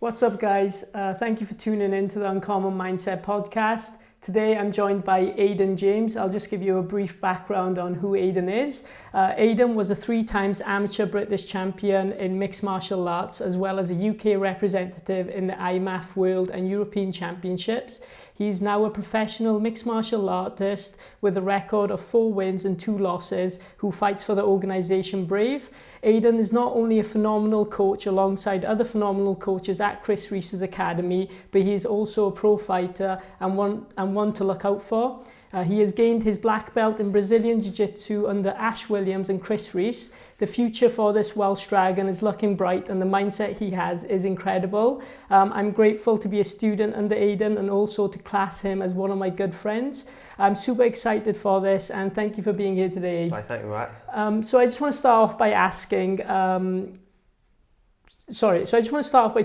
What's up, guys? Thank you for tuning in to the Uncommon Mindset podcast. Today I'm joined by Aidan James. I'll just give you a brief background on who Aidan is. Aidan was a 3 times amateur British champion in mixed martial arts, as well as a UK representative in the IMMAF World and European Championships. He's now a professional mixed martial artist with a record of 4 wins and 2 losses, who fights for the organisation Brave. Aidan is not only a phenomenal coach alongside other phenomenal coaches at Chris Reeses Academy, but he is also a pro fighter and one to look out for. He has gained his black belt in Brazilian Jiu-Jitsu under Ash Williams and Chris Rees. The future for this Welsh dragon is looking bright, and the mindset he has is incredible. I'm grateful to be a student under Aidan and also to class him as one of my good friends. I'm super excited for this, and thank you for being here today. Thank you, Matt. So I just want to start off by asking,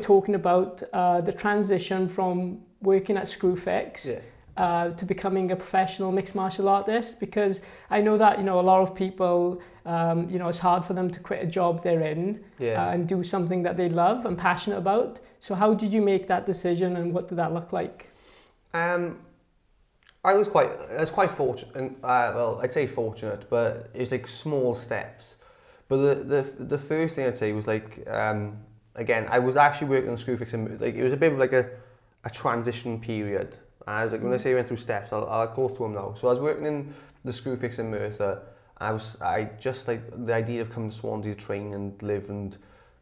talking about the transition from working at Screwfix to becoming a professional mixed martial artist, because I know that, a lot of people, it's hard for them to quit a job they're in and do something that they love and passionate about. So how did you make that decision, and what did that look like? I was quite fortunate, I'd say fortunate, but it's like small steps. But the first thing I'd say was again, I was actually working on Screwfix, and it was a bit of like a transition period. I was when I say I went through steps, I'll go through them now. So I was working in the Screwfix in Merthyr. I just the idea of coming to Swansea to train and live and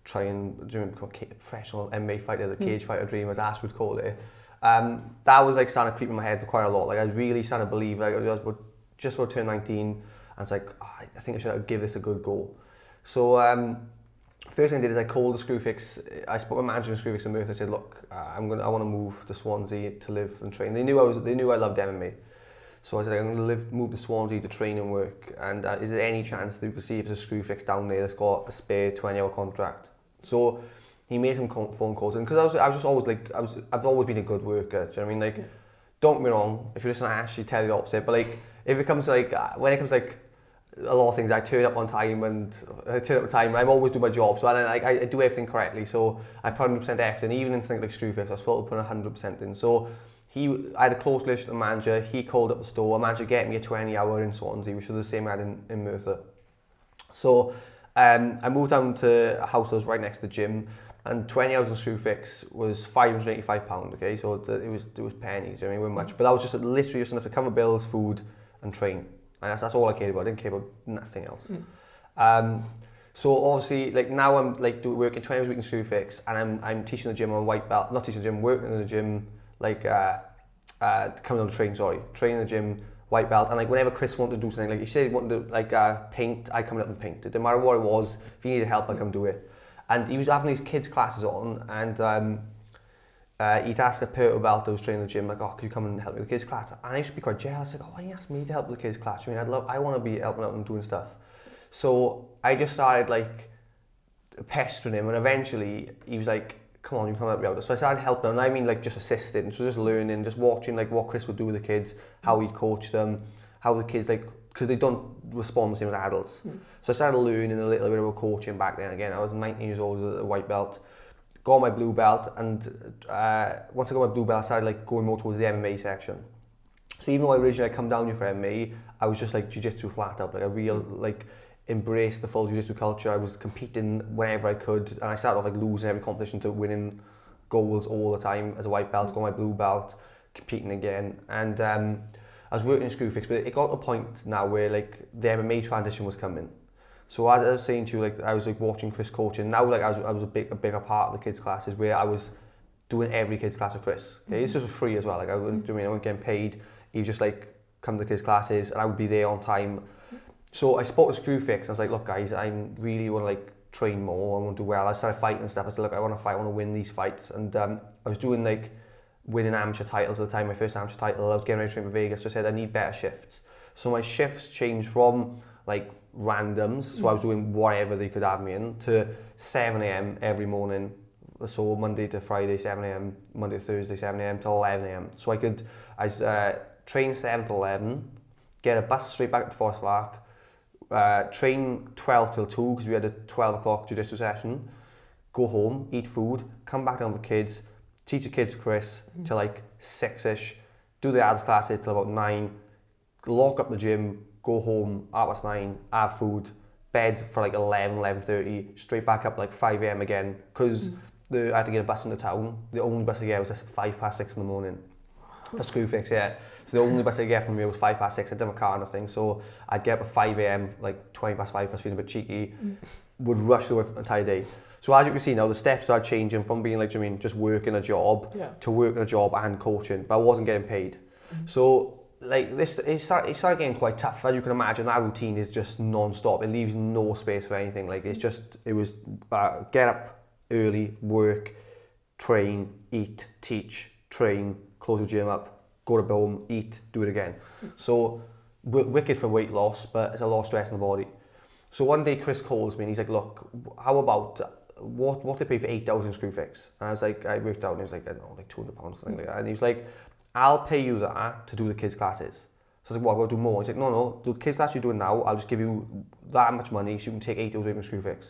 try and become a professional MMA fighter, the cage fighter dream, as Ash would call it. That was starting to creep in my head quite a lot. I was really starting to believe, I was just about to turn 19, and it's I think I should give this a good go. So first thing I did is I called the Screwfix. I spoke to my manager in Screwfix in Merthyr. I said, look, I want to move to Swansea to live and train. They knew I loved MMA. So I said, I'm going to move to Swansea to train and work. And is there any chance that you could see if there's a Screwfix down there that's got a spare 20-hour contract? So he made some phone calls, and because I've always been a good worker. Do you know what I mean? Don't get me wrong. If you listen to Ash, he tell you the opposite. But if it comes to when it comes to a lot of things, I turn up on time, and I always do my job. So I do everything correctly. So I put 100% effort in, even in things like Screwfix. I was supposed to put 100% in. So I had a close relationship with the manager. He called up the store. Manager get me a 20-hour in Swansea, which was the same I had in Merthyr. So I moved down to a house that was right next to the gym, and 20 hours in Screwfix was £585. Okay, so it was pennies. You know, it wasn't much, but that was just literally just enough to cover bills, food, and train. And that's all I cared about. I didn't care about nothing else. So obviously, now I'm working 20 hours a week in Screwfix, and I'm teaching the gym on white belt. Not teaching the gym, working in the gym, coming on the train. Training the gym, white belt. And whenever Chris wanted to do something, if he said he wanted to paint, I come up and paint. It didn't matter what it was. If he needed help, I come do it. And he was having these kids classes on, and he'd ask a Perto belt that was training the gym, could you come and help me with the kids class? And I used to be quite jealous, why don't you ask me to help with the kids class? I want to be helping out and doing stuff. So I just started pestering him, and eventually he was come on, you can come help me out. So I started helping him, and I mean just assisting, so just learning, just watching what Chris would do with the kids, how he'd coach them, how the kids because they don't respond the same as adults. So I started learning a little bit about coaching back then. Again, I was 19 years old as a white belt. Got my blue belt, and once I got my blue belt, I started going more towards the MMA section. So even though originally I come down here for MMA, I was just jiu-jitsu flat out, a real embraced the full jiu-jitsu culture. I was competing whenever I could, and I started off losing every competition to winning golds all the time as a white belt. Got my blue belt, competing again, and I was working in Screwfix, but it got to a point now where the MMA transition was coming. So as I was saying to you, I was watching Chris coaching. Now I was a bigger part of the kids classes, where I was doing every kids class with Chris. Okay? This was for free as well. I wasn't getting paid. He was just come to the kids classes, and I would be there on time. So I spoke to Screwfix, and I was look guys, I really want to train more. I want to do well. I started fighting and stuff. I said, look, I want to fight. I want to win these fights. And I was doing winning amateur titles at the time. My first amateur title. I was getting ready to train for Vegas. So I said I need better shifts. So my shifts changed from randoms, so I was doing whatever they could have me in, to 7 a.m. every morning. So Monday to Friday 7 a.m, Monday to Thursday 7 a.m. to 11 a.m. So I train 7 to 11, get a bus straight back to Forest Park, train 12 till 2 because we had a 12 o'clock jiu-jitsu session, go home, eat food, come back down with kids, teach the kids Chris till like 6ish, do the adults classes till about 9, lock up the gym, go home, 9:30, have food, bed for like 11:30, straight back up like 5 a.m. again, because I had to get a bus into town. The only bus I get was 6:05 in the morning for Screwfix, yeah. So the only bus I get from here was 6:05. I didn't have a car or nothing, so I'd get up at 5 a.m, like 5:20, I was feeling a bit cheeky, would rush through the entire day. So as you can see now, the steps are changing from being like, just working a job to working a job and coaching, but I wasn't getting paid. So like this, it started getting quite tough. As you can imagine, that routine is just non-stop. It leaves no space for anything. Like it was get up early, work, train, eat, teach, train, close the gym up, go to home, eat, do it again. So wicked for weight loss, but it's a lot of stress in the body. So one day Chris calls me and he's like, look, how about what they pay for 8 hours in Screwfix? And I was like, I worked out and he was like, I don't know, like £200 or something like that. And he was like, I'll pay you that to do the kids' classes. So I was like, what, I've got to do more? He's like, no, the kids' class you're doing now, I'll just give you that much money so you can take 8 hours away from Screwfix.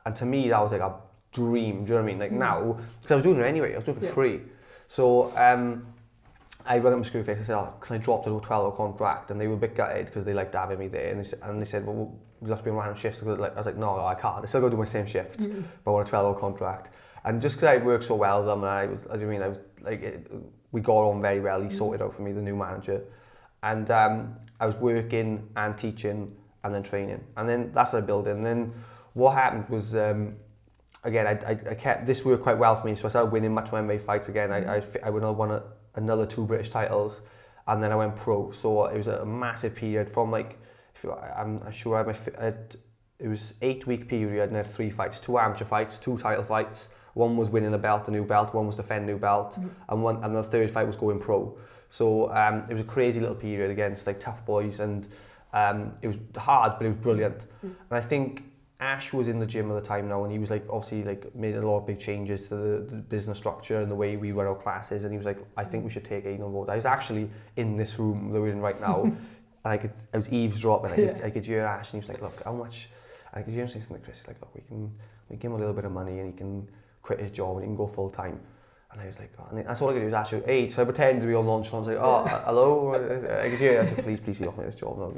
And to me, that was like a dream, do you know what I mean? Like now, because I was doing it anyway, I was doing it for free. So I rang up Screwfix, I said, oh, can I drop to a 12-hour contract? And they were a bit gutted because they liked having me there. And they said, well, we'll have to be on random shifts. I was like, no, I can't. I still got to do my same shift, but I want a 12-hour contract. And just because I worked so well with them, and I was like, we got on very well. He sorted out for me, the new manager. And I was working and teaching and then training. And then that's what I built in. And then what happened was, again, I kept this worked quite well for me. So I started winning much more MMA fights again. I won another 2 British titles. And then I went pro. So it was a massive period from like, I'm sure it was 8-week period and I had 3 fights, 2 amateur fights, 2 title fights. One was winning a new belt, one was defending a new belt, and the third fight was going pro. So it was a crazy little period against like tough boys, and it was hard, but it was brilliant. And I think Ash was in the gym at the time now, and he was like obviously like made a lot of big changes to the business structure and the way we run our classes, and he was like, I think we should take Aidan on board. I was actually in this room that we're in right now, and I was eavesdropping. I could hear Ash, and he was like, look, how much? I could hear him say something to Chris, like, look, we can give him a little bit of money, and he can quit his job and he can go full time. And I was like, oh, and that's all I could do was ask you, hey, so I pretended to be all nonchalant. I was like, oh, hello, I could hear. I said, please be off me this job now.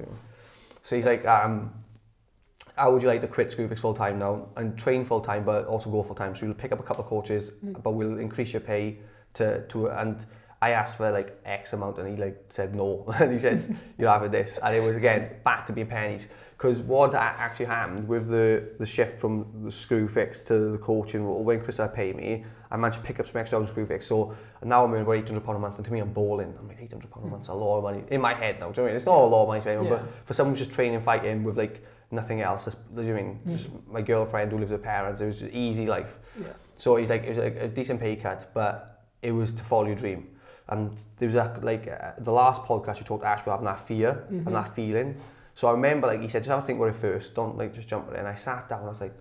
So he's like, how would you like to quit Screwfix full time now and train full time, but also go full time? So you'll pick up a couple of coaches, but we'll increase your pay to and I asked for like X amount, and he like said no, and he said you're having this, and it was again back to being pennies. Because what actually happened with the shift from the Screwfix to the coaching role, when Chris had paid me, I managed to pick up some extra hours in Screwfix. So now I'm earning about £800 a month, and to me I'm balling. I'm like, £800 a month's a lot of money in my head now. Do you know what I mean? It's not a lot of money to anyone, but for someone who's just training, fighting with like nothing else, do you know what I mean? Just my girlfriend who lives with her parents, it was just easy life. So he's like, it was like a decent pay cut, but it was to follow your dream. And there was the last podcast you talked to Ash about having that fear and that feeling. So I remember, like he said, just have a think about it first. Don't like just jump in. And I sat down. And I was like,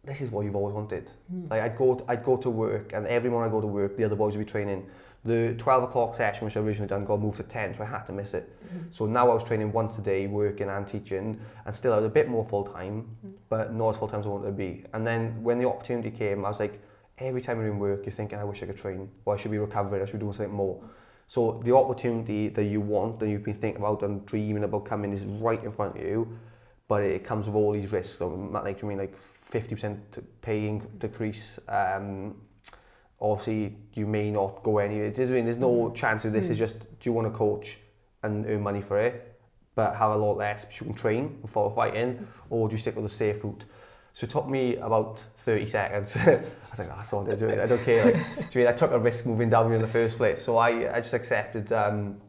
"This is what you've always wanted." Like I'd go to work, and every morning I go to work, the other boys would be training. The 12 o'clock session, which I originally done, got moved to 10, so I had to miss it. So now I was training once a day, working and teaching, and still I was a bit more full time, but not as full time as I wanted to be. And then when the opportunity came, I was like, every time you're in work, you're thinking, I wish I could train, or I should be recovering, I should be doing something more. So the opportunity that you want, that you've been thinking about and dreaming about coming, is right in front of you, but it comes with all these risks. So, like, you mean like 50% pay decrease. Obviously, you may not go anywhere. There's no chance of this. It's just, do you want to coach and earn money for it, but have a lot less so you can train and follow fighting, or do you stick with the safe route? So it took me about 30 seconds. I was like, that's all I do. I don't care. Like, I took a risk moving down here in the first place. So I just accepted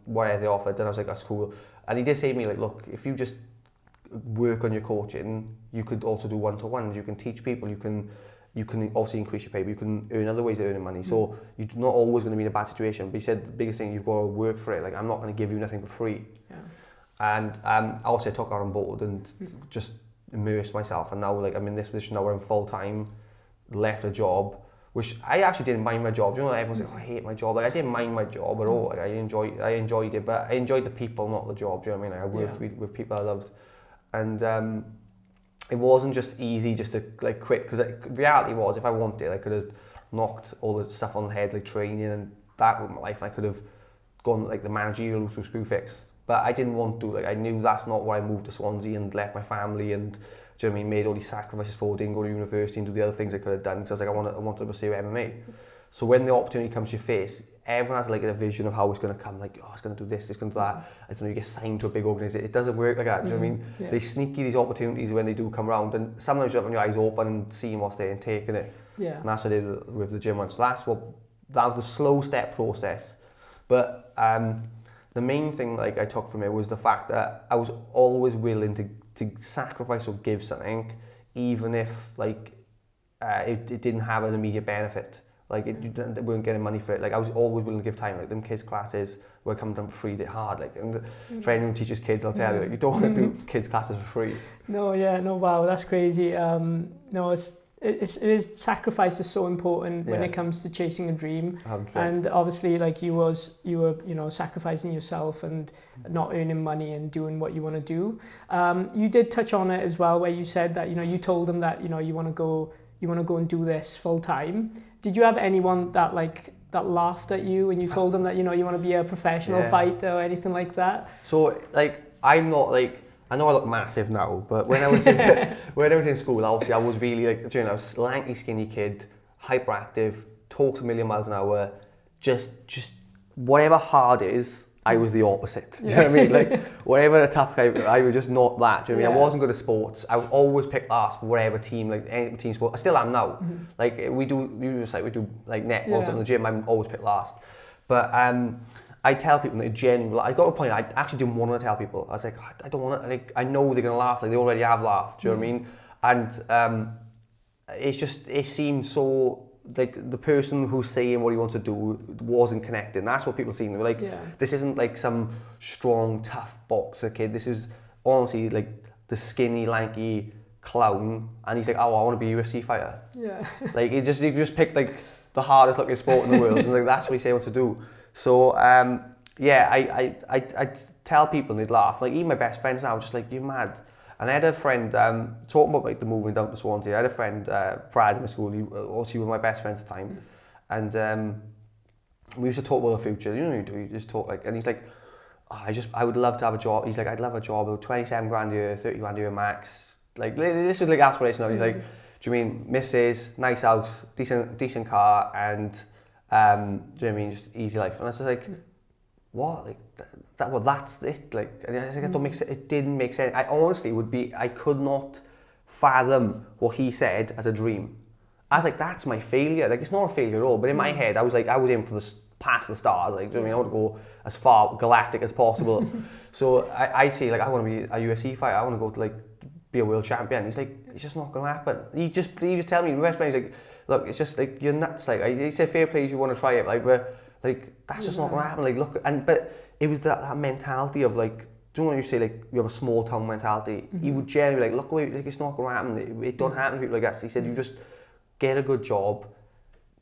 what they offered, and I was like, that's cool. And he did say to me, like, look, if you just work on your coaching, you could also do one-to-ones. You can teach people. You can obviously increase your pay, but you can earn other ways of earning money. So you're not always going to be in a bad situation. But he said the biggest thing, you've got to work for it. Like, I'm not going to give you nothing for free. And obviously I took that on board and just immersed myself, and now like I'm in this position now where I'm full time, left a job, which I actually didn't mind my job. You know, everyone's like, oh, I hate my job. Like, I didn't mind my job at all. Like, I enjoyed it, but I enjoyed the people, not the job. Do you know what I mean? Like, I worked with people I loved, and it wasn't just easy just to like quit, because reality was, if I wanted, I could have knocked all the stuff on the head, like training and that with my life. I could have gone like the managerial through Screwfix, but I didn't want to. Like, I knew that's not why I moved to Swansea and left my family and, do you know what I mean, made all these sacrifices for, didn't go to university and do the other things I could have done, because I was like, I wanted to pursue MMA. So when the opportunity comes to your face, everyone has like a vision of how it's going to come, like, oh, it's going to do this, it's going to do that. I don't know, you get signed to a big organisation. It doesn't work like that, do you know what I mean? Yeah. They sneak you these opportunities when they do come around, and sometimes you have your eyes open and seeing what's there and taking it. Yeah. And that's what I did with the gym one. So that was the slow step process. But the main thing like I took from it was the fact that I was always willing to sacrifice or give something, even if like it didn't have an immediate benefit. Like they weren't getting money for it. Like I was always willing to give time. Like them kids classes were coming down for free, they're hard. Like, and for anyone who teaches kids, I'll tell you, like, you don't want to do kids classes for free. No, yeah, no, wow, that's crazy. No, it is, sacrifice is so important when it comes to chasing a dream. 100%. And obviously, like you were, you know, sacrificing yourself and not earning money and doing what you want to do. You did touch on it as well, where you said that, you know, you told them that, you know, you want to go and do this full time. Did you have anyone that laughed at you when you told them that, you know, you want to be a professional fighter or anything like that? So like, I'm not like, I know I look massive now, but when I was in school, obviously I was really like, you know, I was a lanky, skinny kid, hyperactive, talks a million miles an hour, just whatever hard is, I was the opposite. Do you know what I mean? Like, whatever a tough guy, I was just not that. Do you know what I mean? I wasn't good at sports. I would always pick last for whatever team, like any team sport. I still am now. Like we do netball in the gym. I'm always picked last. But I tell people that genuinely, like, I got to a point I actually didn't want to tell people. I was like, I don't want to. Like, I know they're gonna laugh. Like they already have laughed. Do you know what I mean? And it seemed so. Like the person who's saying what he wants to do wasn't connected. And that's what people seen. They were like, this isn't like some strong, tough boxer kid. This is honestly like the skinny, lanky clown. And he's like, oh, I want to be a UFC fighter. Yeah. Like he just picked like the hardest looking sport in the world, and like that's what he said what to do. So I tell people and they'd laugh. Like even my best friends now, just like, you're mad. And I had a friend, talking about like the moving down to Swansea, I had a friend, Brad in my school, he was my best friend at the time. And we used to talk about the future. You know what you just talk like, and he's like, oh, I would love to have a job. He's like, I'd love a job of 27 grand a year, 30 grand a year max. Like, this was like aspirational. He's like, do you mean missus, nice house, decent car, and, do you know what I mean, just easy life. And I was just like, what? Like, that's it. Like, and I was like, it didn't make sense. I honestly I could not fathom what he said as a dream. I was like, that's my failure. Like, it's not a failure at all. But in my head, I was in for past the stars. Like, do you know what I mean? I want to go as far galactic as possible. So I'd say, like, I want to be a UFC fighter. I want to go to, like, be a world champion. He's like, it's just not going to happen. He just tell me, my best friend, he's like, look, it's just like, you're nuts. Like, he said, fair play if you want to try it. Like, but, like, that's just not going to happen. Like, look, but it was that mentality of, like, do you know when you say, like, you have a small town mentality? He would generally, like, look away, like, it's not going to happen. It don't happen to people like that. So he said, you just get a good job,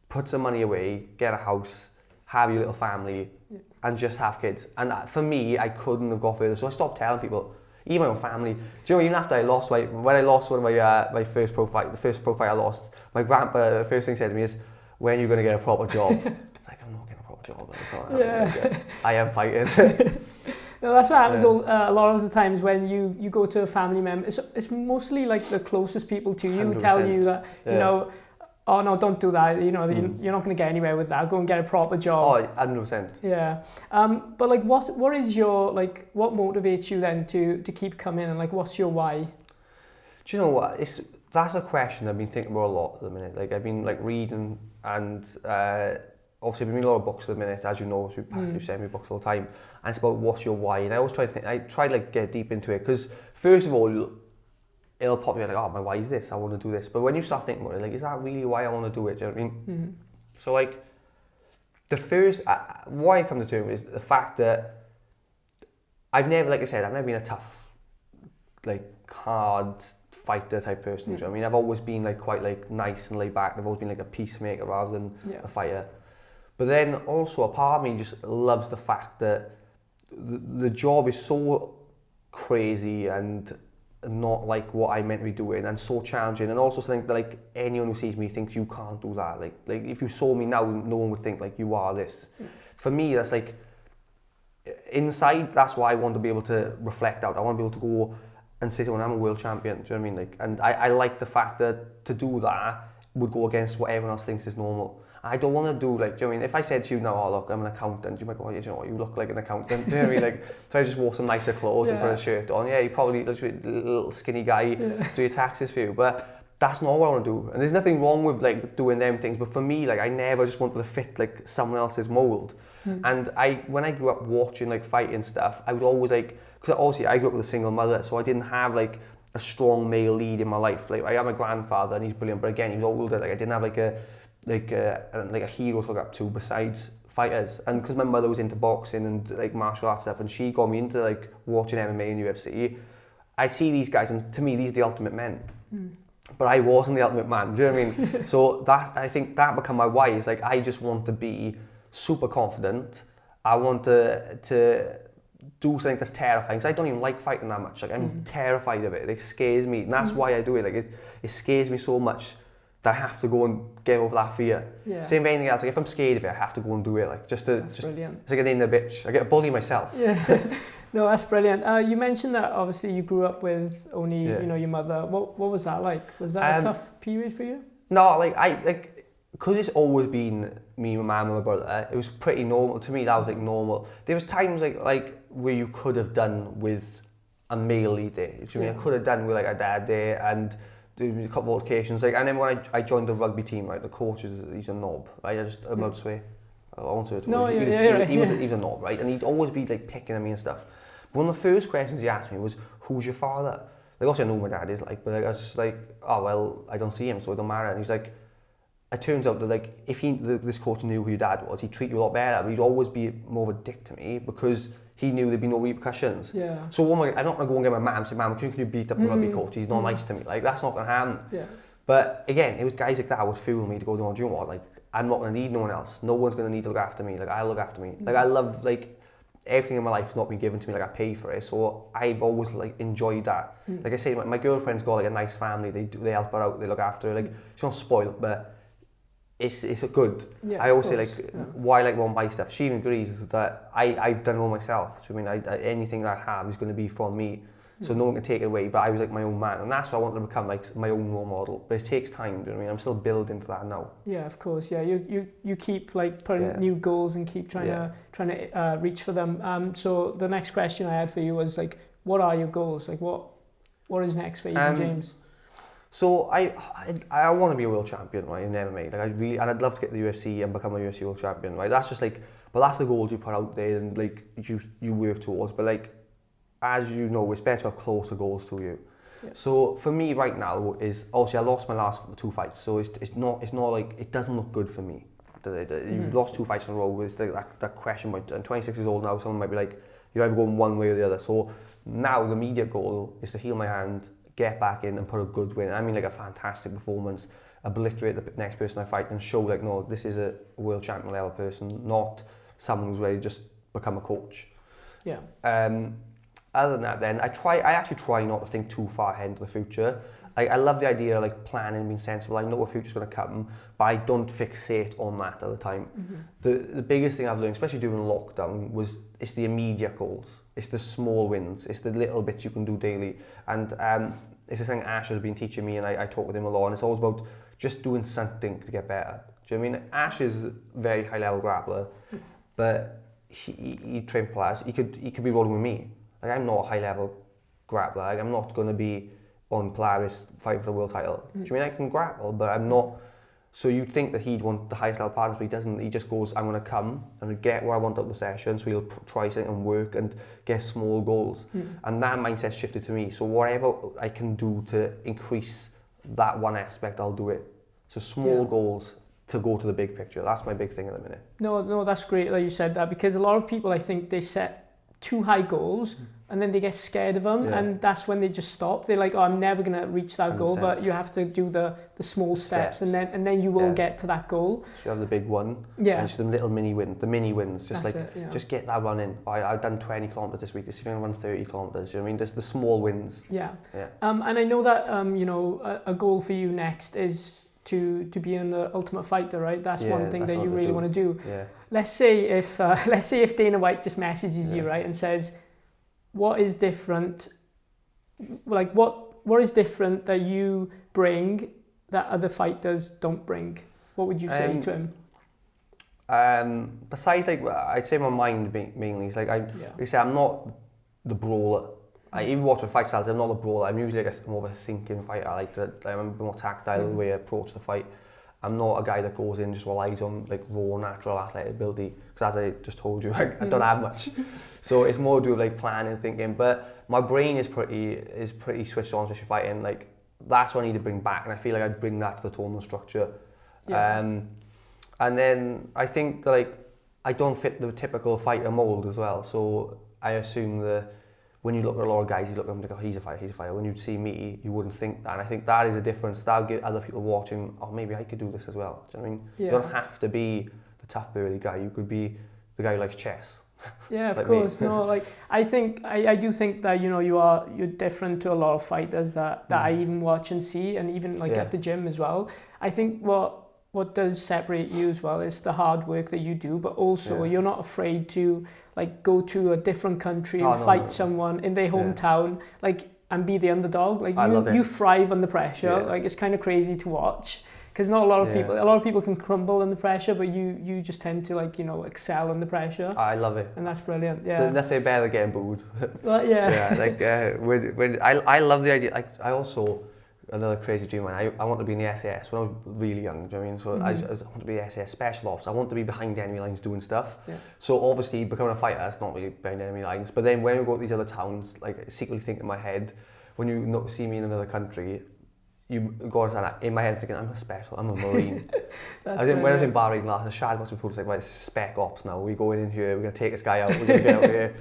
put some money away, get a house, have your little family, and just have kids. And for me, I couldn't have got further. So I stopped telling people, even my own family. Do you know, even after I lost when I lost one of my first pro fight, the first pro fight I lost, my grandpa, the first thing he said to me is, when are you going to get a proper job? Like, I'm not getting a proper job. I am fighting. No, that's what happens a lot of the times when you go to a family member. It's mostly like the closest people to you 100%. Tell you that, you know, oh no, don't do that. You know, you're not going to get anywhere with that. Go and get a proper job. Oh, 100%. Yeah. But like, what is your, like, what motivates you then to keep coming, and like, what's your why? Do you know what? That's a question I've been thinking about a lot at the minute. Like, I've been like reading and obviously I've been reading a lot of books at the minute, as you know, you send me books all the time. And it's about what's your why. And I always try to like get deep into it, because first of all, it'll pop you like, oh, my why is this? I want to do this. But when you start thinking about it, like, is that really why I want to do it? Do you know what I mean? So like, the first why I come to terms is the fact that I've never been a tough, like, hard fighter type person. Do you know what I mean? I've always been like quite like nice and laid back. I've always been like a peacemaker rather than a fighter. But then also a part of me just loves the fact that the job is so crazy and not like what I meant to be doing, and so challenging, and also think that like anyone who sees me thinks you can't do that. Like if you saw me now, no one would think like you are this. For me, that's like inside. That's why I want to be able to reflect out. I want to be able to go and say to someone, I'm a world champion. Do you know what I mean? Like, and I like the fact that to do that would go against what everyone else thinks is normal. I don't want to do like, do you know what I mean? If I said to you now, oh look, I'm an accountant, you might go, oh, you know what, you look like an accountant. Do you know what I mean? Like, if I just wore some nicer clothes and put a shirt on, yeah, you probably look like a little skinny guy, do your taxes for you. But that's not what I want to do. And there's nothing wrong with like doing them things. But for me, like, I never just wanted to fit like someone else's mold. And when I grew up watching like fighting stuff, I would always like, because obviously I grew up with a single mother, so I didn't have like a strong male lead in my life. Like, I had my grandfather and he's brilliant, but again, he was older. Like, I didn't have like a hero to look up to besides fighters. And because my mother was into boxing and like martial arts stuff, and she got me into like watching MMA and UFC, I see these guys, and to me, these are the ultimate men. But I wasn't the ultimate man. Do you know what I mean? So that, I think that become my why. Is like, I just want to be super confident. I want to do something that's terrifying, because I don't even like fighting that much. Like, I'm terrified of it. It scares me, and that's why I do it. Like, it scares me so much that I have to go and get over that fear. Same with anything else. Like, if I'm scared of it, I have to go and do it. Like, brilliant. It's like an inner bitch. I get a bully myself. No, that's brilliant. You mentioned that obviously you grew up with only you know, your mother. What was that like? Was that a tough period for you? No, because it's always been me, my mum and my brother, it was pretty normal. To me, that was like normal. There was times like where you could have done with a male lead there. Do you know what I mean? I could have done with like a dad there, and a couple of occasions. Like, I remember when I joined the rugby team, right? The coach he's a knob, right? I'm allowed to swear. I won't swear. No, he was a knob, right? And he'd always be like picking at me and stuff. But one of the first questions he asked me was, "Who's your father?" Like, obviously I know who my dad is, like, but like, I was just like, "Oh well, I don't see him, so it don't matter." And he's like, it turns out that like if this coach knew who your dad was, he'd treat you a lot better, but he'd always be more of a dick to me because he knew there'd be no repercussions. So I'm not going to go and get my mum and say, "Mum, can you beat up the rugby coach? He's not nice to me." Like, that's not going to happen. But again, it was guys like that would fuel me to go, "No, do you know what? Like, I'm not going to need no one else. No one's going to need to look after me. Like, I'll look after me." Like, I love like everything in my life's not been given to me. Like, I pay for it, so I've always like enjoyed that. Like I say, my girlfriend's got like a nice family. They help her out. They look after her. Like, she's not spoiled, but it's a good. I always say like why I like won't buy stuff. She even agrees that I've done it all myself. So I mean, anything that I have is going to be from me. So no one can take it away, but I was like my own man, and that's why I wanted to become like my own role model. But it takes time, do you know what I mean? I'm still building to that now. Yeah, of course. Yeah, you keep like putting new goals and keep trying to reach for them. So the next question I had for you was like, what are your goals? Like, what is next for Aidan James? So I want to be a world champion, right, in MMA. Like, and I'd love to get to the UFC and become a UFC world champion, right? That's just like, but that's the goals you put out there and like you work towards. But like, as you know, it's better to have closer goals to you. So for me right now is, obviously I lost my last 2 fights, so it's not like, it doesn't look good for me. You lost 2 fights in a row. It's like that question point. I'm 26 years old now. Someone might be like, you're either going one way or the other. So now the immediate goal is to heal my hand, get back in and put a good win. I mean, like a fantastic performance, obliterate the next person I fight and show like, no, this is a world champion level person, not someone who's ready to just become a coach. Other than that, then I actually try not to think too far ahead into the future. I love the idea of like planning and being sensible. I know what future's going to come, but I don't fixate on that at the time. The biggest thing I've learned, especially during lockdown, was it's the immediate goals. It's the small wins. It's the little bits you can do daily. And it's the thing Ash has been teaching me, and I talk with him a lot, and it's always about just doing something to get better. Do you know what I mean? Ash is a very high level grappler, but he trained Polaris. He could be rolling with me. Like, I'm not a high level grappler. Like, I'm not going to be on Polaris fighting for the world title. Do you mean I can grapple, but I'm not. So you'd think that he'd want the highest level partners, but he doesn't. He just goes, I'm going to come and get where I want out of the session. So he'll try something and work and get small goals. And that mindset shifted to me. So whatever I can do to increase that one aspect, I'll do it. So small goals to go to the big picture. That's my big thing at the minute. No, that's great that you said that, because a lot of people, I think, they set too high goals, and then they get scared of them, and that's when they just stop. They're like, oh, I'm never going to reach that 100%. Goal, but you have to do the small steps, and then you will get to that goal. So you have the big one, and just the little mini wins, just that's like, just get that run in. I've done 20 kilometres this week, let's see if I can run 30 kilometres, you know what I mean? Just the small wins. Yeah. And I know that, a goal for you next is to be in the Ultimate Fighter, right? That's one thing that you really want to do. Yeah. Let's say if Dana White just messages you, right, and says, what is different? Like what is different that you bring that other fighters don't bring? What would you say to him? Besides, like, I'd say my mind mainly. It's like I say I'm not the brawler. I even watch the fight styles. I'm not a brawler. I'm usually like more of a thinking fighter. I like to. I'm a bit more tactile the way I approach the fight. I'm not a guy that goes in just relies on like raw natural athletic ability, because as I just told you, I don't have much. So it's more to do with like planning, thinking. But my brain is pretty switched on, especially fighting. Like that's what I need to bring back, and I feel like I'd bring that to the tournament structure. Yeah. And then I think that like I don't fit the typical fighter mold as well. So I assume that when you look at a lot of guys, you look at them and go, oh, he's a fighter. When you see me, you wouldn't think that. And I think that is a difference. That'll get other people watching, oh, maybe I could do this as well. Do you know what I mean? Yeah. You don't have to be the tough, burly guy. You could be the guy who likes chess. Yeah, of course. No, like I do think that you're different to a lot of fighters that I even watch and see, and even like at the gym as well. I think what does separate you as well is the hard work that you do, but also you're not afraid to like go to a different country and fight someone in their hometown, like, and be the underdog. Like you thrive under pressure. Yeah. Like it's kind of crazy to watch, because not a lot of people can crumble under pressure, but you just tend to like excel under pressure. I love it, and that's brilliant. Yeah, there's nothing better than getting booed. Well, yeah. Like when I love the idea. Like I also. Another crazy dream of mine. I want to be in the SAS when I was really young, do you know what I mean? So I want to be the SAS special ops. I want to be behind enemy lines doing stuff. Yeah. So obviously becoming a fighter, it's not really behind enemy lines. But then when we go to these other towns, like I secretly think in my head, when you see me in another country, you go in my head thinking, I'm a special, I'm a Marine. When I was in Bahrain last, I shouted about some people like, right, this is spec ops now. We're going in here, we're going to take this guy out, we're going to get out of here.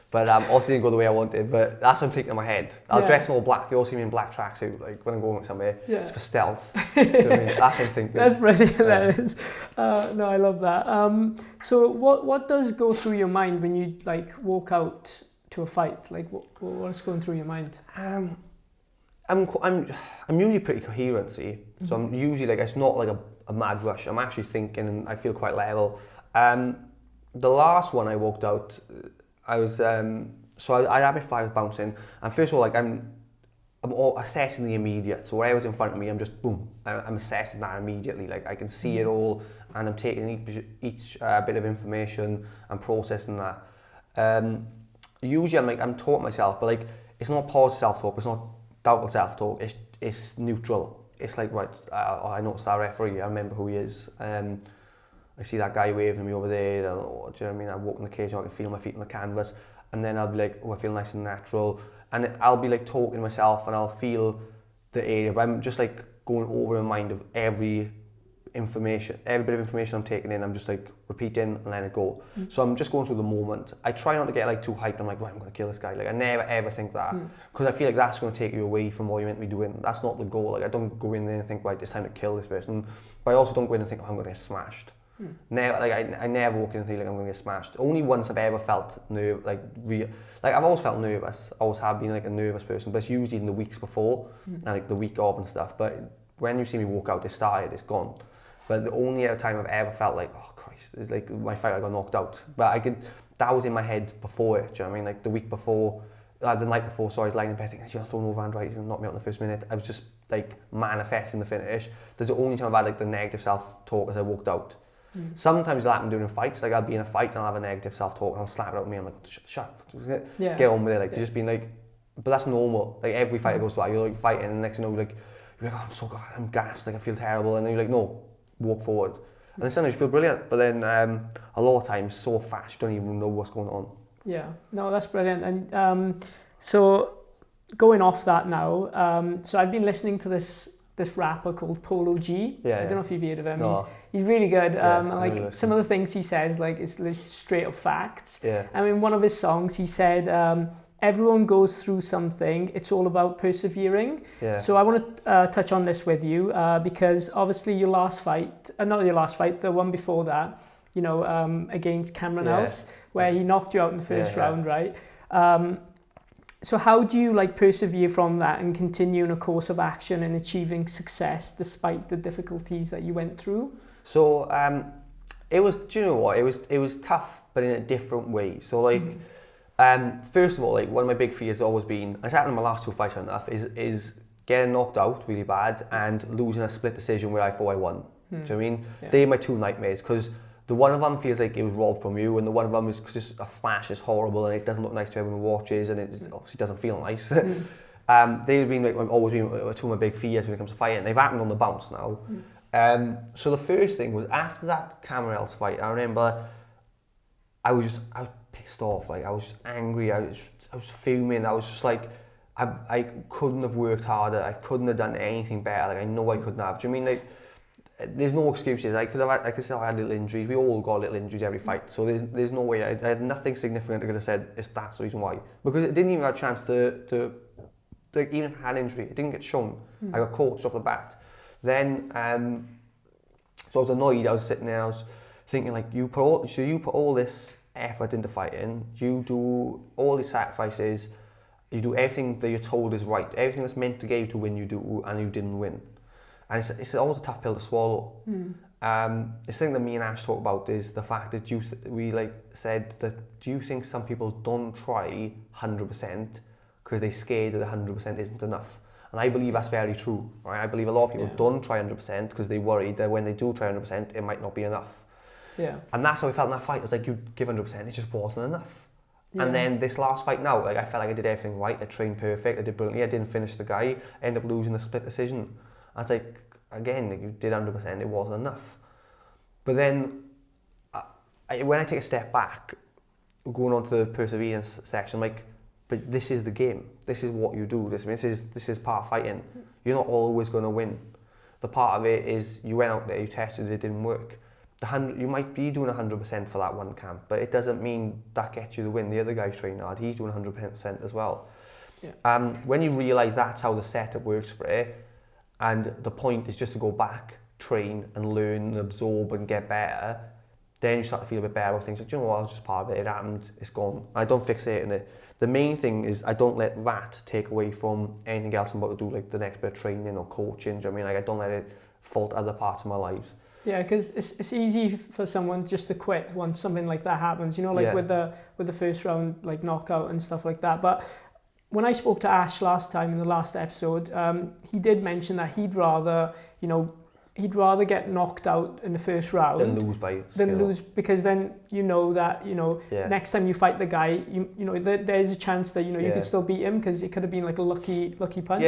But obviously didn't go the way I wanted, but that's what I'm thinking in my head. I'll dress in all black, you'll see me in black tracksuit, like when I'm going somewhere, it's for stealth. You know what I mean? That's what I'm thinking. That's brilliant, that is. No, I love that. So what does go through your mind when you like walk out to a fight? Like what's going through your mind? I'm usually pretty coherent, see? So I'm usually like, it's not like a mad rush. I'm actually thinking and I feel quite level. The last one I walked out, I was so I had my 5 bouncing, and first of all, like I'm all assessing the immediate. So whatever's in front of me, I'm just boom, I'm assessing that immediately. Like I can see it all, and I'm taking each bit of information and processing that. Usually I'm taught myself, but like it's not positive self-talk, it's not doubtful self-talk. It's neutral. It's like, right, I noticed that referee. I remember who he is. I see that guy waving at me over there, do you know what I mean? I walk in the cage, I can feel my feet on the canvas, and then I'll be like, oh, I feel nice and natural, and I'll be like talking to myself, and I'll feel the area, but I'm just like going over in mind of every bit of information I'm taking in, I'm just like repeating and letting it go. So I'm just going through the moment. I try not to get like too hyped. I'm like, right, I'm going to kill this guy. Like I never ever think that, because I feel like that's going to take you away from what you're meant to be doing. That's not the goal. Like I don't go in there and think, right, it's time to kill this person, but I also don't go in and think, oh, I'm going to get smashed. Never, like I never walk in and think like I'm going to get smashed. Only once I've ever felt I've always felt nervous. I always have been like a nervous person, but it's usually in the weeks before and like the week of and stuff. But when you see me walk out, it's gone. But the only other time I've ever felt like, oh Christ, is like my fight, I got knocked out. But that was in my head before it. Do you know what I mean? Like the week before, the night before, so I was lying in bed thinking, you're throwing over and right, you knocked me out in the first minute. I was just like manifesting the finish. That's the only time I've had like the negative self-talk as I walked out. Sometimes it'll happen during fights, like I'll be in a fight and I'll have a negative self-talk and I'll slap it out at me, I'm like, shut up, get on with it, like just being like, but that's normal, like every fighter goes through that, you're like fighting and the next thing you know, you're like, oh, I'm gassed, like I feel terrible, and then you're like, no, walk forward, and then sometimes you feel brilliant, but then a lot of times so fast, you don't even know what's going on. Yeah, no, that's brilliant. And so going off that now, so I've been listening to this this rapper called Polo G. Yeah, I don't know if you've heard of him. No. He's really good. Yeah, And like some of the things he says, like it's straight up facts. Yeah. I mean, one of his songs, he said, everyone goes through something. It's all about persevering. Yeah. So I want to touch on this with you because obviously your last fight, not your last fight, the one before that, you know, against Cameron Else, where he knocked you out in the first round, right? So how do you like persevere from that and continue in a course of action and achieving success despite the difficulties that you went through? So it was, do you know what? It was tough, but in a different way. So like, first of all, like one of my big fears has always been, and it's happened in my last two fights enough, is getting knocked out really bad and losing a split decision where I thought I won. Do you know what I mean? Yeah. They're my two nightmares, because the one of them feels like it was robbed from you, and the one of them is just a flash is horrible and it doesn't look nice to everyone who watches, and it obviously doesn't feel nice. They've been like always been two of my big fears when it comes to fighting. They've happened on the bounce now. So the first thing was after that Cameron Else fight, I remember I was pissed off. Like I was just angry. I was fuming. I was just like I couldn't have worked harder. I couldn't have done anything better. Like I know I couldn't have. Do you mean like? There's no excuses. I could say I had little injuries. We all got little injuries every fight. So there's no way. I had nothing significant I could have said that's the reason why. Because it didn't even have a chance to even if I had an injury, it didn't get shown. I got coached off the bat. Then so I was annoyed. I was sitting there. I was thinking like you put all this effort into fighting. You do all these sacrifices. You do everything that you're told is right. Everything that's meant to get you to win, you do, and you didn't win. And it's always a tough pill to swallow. This thing that me and Ash talk about is the fact that we like said that do you think some people don't try 100% because they're scared that 100% isn't enough? And I believe that's very true. Right? I believe a lot of people don't try 100% because they're worried that when they do try 100%, it might not be enough. Yeah. And that's how I felt in that fight. It was like you give 100%, it just wasn't enough. Yeah. And then this last fight now, like I felt like I did everything right. I trained perfect. I did brilliantly. I didn't finish the guy. I ended up losing a split decision. And it's like, again, like you did 100%, it wasn't enough. But then, when I take a step back, going on to the perseverance section, like, but this is the game. This is what you do. This is part of fighting. You're not always going to win. The part of it is you went out there, you tested it, didn't work. You might be doing 100% for that one camp, but it doesn't mean that gets you the win. The other guy's training hard, he's doing 100% as well. Yeah. When you realise that's how the setup works for it, and the point is just to go back, train and learn and absorb and get better, then you start to feel a bit better about things. Like, do you know what, I was just part of it, it happened, it's gone. I don't fixate on it. The main thing is I don't let that take away from anything else I'm about to do, like the next bit of training or coaching. Do you know what I mean? Like I don't let it fault other parts of my lives. Yeah, because it's easy for someone just to quit once something like that happens, you know, like with the first round like knockout and stuff like that. But when I spoke to Ash last time in the last episode, he did mention that he'd rather get knocked out in the first round than lose because then you know that next time you fight the guy, you know there's a chance that you could still beat him because it could have been like a lucky punch.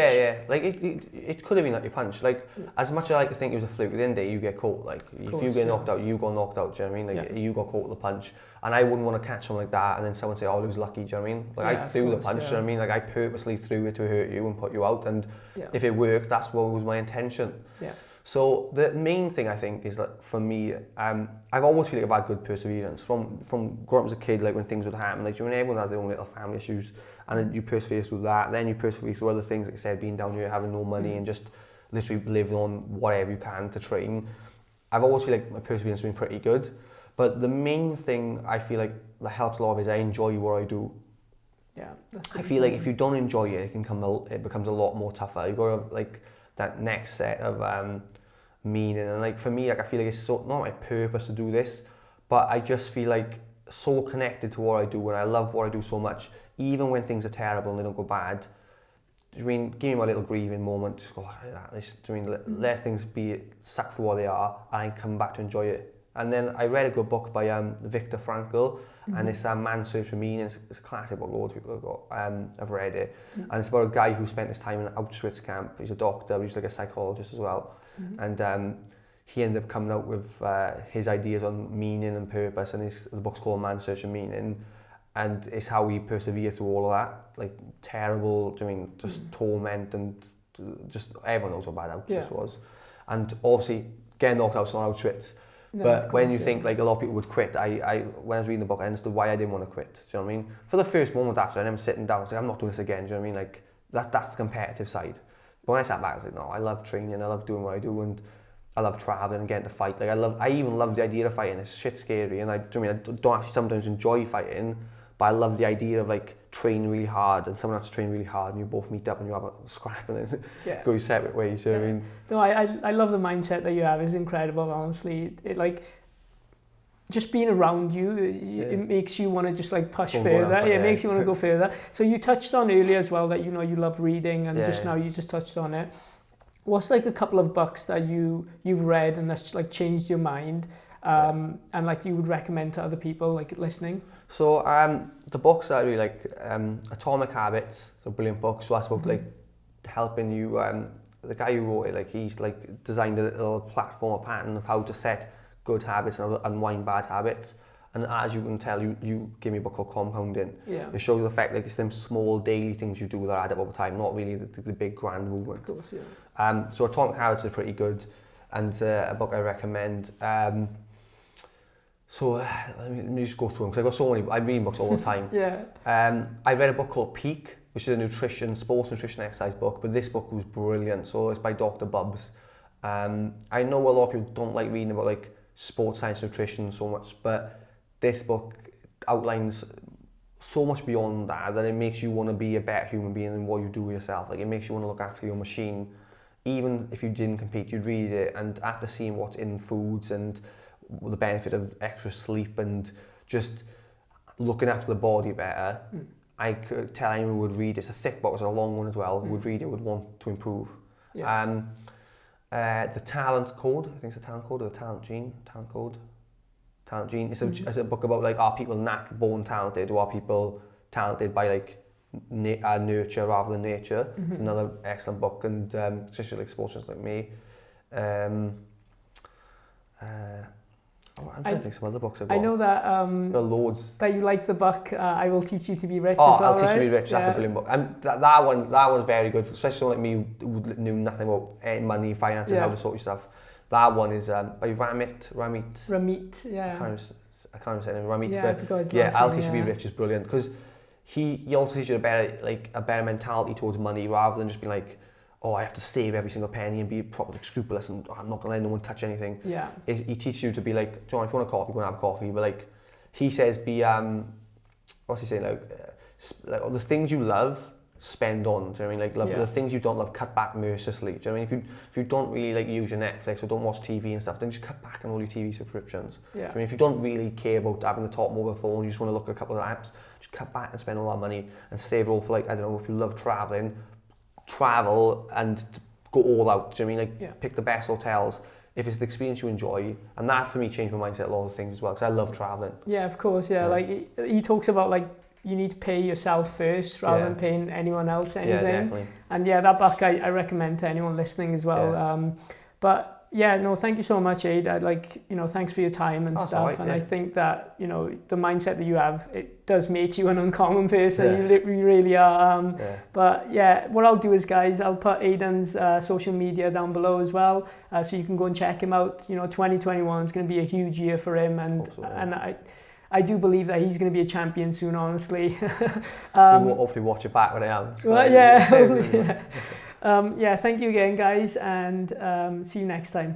Like it could have been lucky punch. Like as much as I like to think it was a fluke, at the end of the day you get caught. Like if you get knocked out, you got knocked out. Do you know what I mean? Like you got caught with the punch, and I wouldn't want to catch someone like that and then someone say, "Oh, it was lucky." Do you know what I mean? Like I threw the punch. Do you know what I mean? Like I purposely threw it to hurt you and put you out, and if it worked, that's what was my intention. Yeah. So the main thing I think is that for me, I've always feel like I've had good perseverance from growing up as a kid. Like when things would happen, like everyone has their own little family issues, and then you persevere through that. Then you persevere through other things, like I said, being down here, having no money, and just literally living on whatever you can to train. I've always feel like my perseverance has been pretty good. But the main thing I feel like that helps a lot is I enjoy what I do. Yeah, I feel like if you don't enjoy it, it becomes a lot more tougher. You got to like that next set of meaning, and like for me, like I feel like it's so not my purpose to do this, but I just feel like so connected to what I do, and I love what I do so much. Even when things are terrible and they don't go bad, I mean, give me my little grieving moment. Just go like that. I mean, let things be suck for what they are, and I come back to enjoy it. And then I read a good book by Viktor Frankl, and it's Man's Search for Meaning. It's a classic book, loads of people have read it. And it's about a guy who spent his time in an Auschwitz camp. He's a doctor, but he's like a psychologist as well. And he ended up coming out with his ideas on meaning and purpose, and the book's called Man's Search for Meaning. And it's how he persevered through all of that, like terrible, just torment and just everyone knows how bad Auschwitz Yeah. was. And obviously, getting knocked out's not Auschwitz. No, But of course, when you think like a lot of people would quit, when I was reading the book, I understood why I didn't want to quit. Do you know what I mean? For the first moment after, I remember sitting down and saying, I'm not doing this again. Do you know what I mean? Like that's the competitive side. But when I sat back, I was like, no, I love training, I love doing what I do, and I love traveling and getting to fight. Like I even love the idea of fighting. It's shit scary, and I don't actually sometimes enjoy fighting, but I love the idea of like training really hard, and someone has to train really hard, and you both meet up and you have a scrap and then go your separate ways. You know what I mean? No, I love the mindset that you have. It's incredible, honestly. It like just being around you, it makes you want to just like push further. It makes you want to go further. So you touched on earlier as well that you love reading, and just now you just touched on it. What's like a couple of books that you've read and that's like changed your mind, and like you would recommend to other people like listening? So the books that I really like, Atomic Habits, it's a brilliant book. So that's about like helping you. The guy who wrote it, like he's like designed a little platform, a pattern of how to set good habits and how to unwind bad habits. And as you can tell, you gave me a book called Compounding. Yeah. It shows the fact like it's them small daily things you do that add up over time, not really the big grand movement. Of course, yeah. So Atomic Habits is pretty good, and a book I recommend. So let me just go through them because I've got so many. I read books all the time. I read a book called Peak, which is a sports nutrition exercise book, but this book was brilliant. So it's by Dr. Bubbs. I know a lot of people don't like reading about like sports science nutrition so much, but this book outlines so much beyond that it makes you want to be a better human being than what you do yourself. Like it makes you want to look after your machine. Even if you didn't compete, you'd read it, and after seeing what's in foods and the benefit of extra sleep and just looking after the body better, I could tell anyone who would read it. It's a thick book, it's a long one as well, who would read it would want to improve. The Talent Code, I think it's the Talent Code or the Talent Gene, Talent Code. Talent Gene. It's a book about like, are people born talented, or are people talented by like nurture rather than nature? It's another excellent book, and especially like sports like me. I'm trying to think of some other books I've got. I know that loads. that you like the book I Will Teach You to Be Rich as well, I'll Teach You to Be Rich, that's a brilliant book. And that one's very good, especially someone like me who knew nothing about money, finances, how to sort your stuff. That one is by Ramit, yeah. I can't say it, Ramit. Yeah, but I forgot his last I'll name, Teach You to Be Rich is brilliant, because he also teaches you a better mentality towards money, rather than just being like, oh, I have to save every single penny and be properly scrupulous and I'm not going to let no one touch anything. Yeah. He teaches you to be like, John, if you want a coffee, go and have a coffee. But like, he says what's he saying? Like the things you love, spend on. Do you know what I mean? Like the things you don't love, cut back mercilessly. Do you know what I mean? If you don't really like use your Netflix or don't watch TV and stuff, then just cut back on all your TV subscriptions. Yeah. Do you know what I mean? If you don't really care about having the top mobile phone, you just want to look at a couple of apps, just cut back and spend all that money and save it all for like, I don't know, if you love travel and go all out. Do you know what I mean? Like pick the best hotels if it's the experience you enjoy, and that for me changed my mindset a lot of things as well, because I love traveling. Yeah, of course. Yeah, like he talks about like you need to pay yourself first rather than paying anyone else anything. Yeah, definitely. And that book I recommend to anyone listening as well. Yeah. But yeah, no, thank you so much, Aid. Thanks for your time and stuff. Right, and I think that, the mindset that you have, it does make you an uncommon person. You really are. But yeah, what I'll do is, guys, I'll put Aidan's social media down below as well, so you can go and check him out. 2021 is going to be a huge year for him, and I do believe that he's going to be a champion soon, honestly. We'll hopefully watch it back when I am. Well, yeah, hopefully, yeah. Thank you again, guys, and see you next time.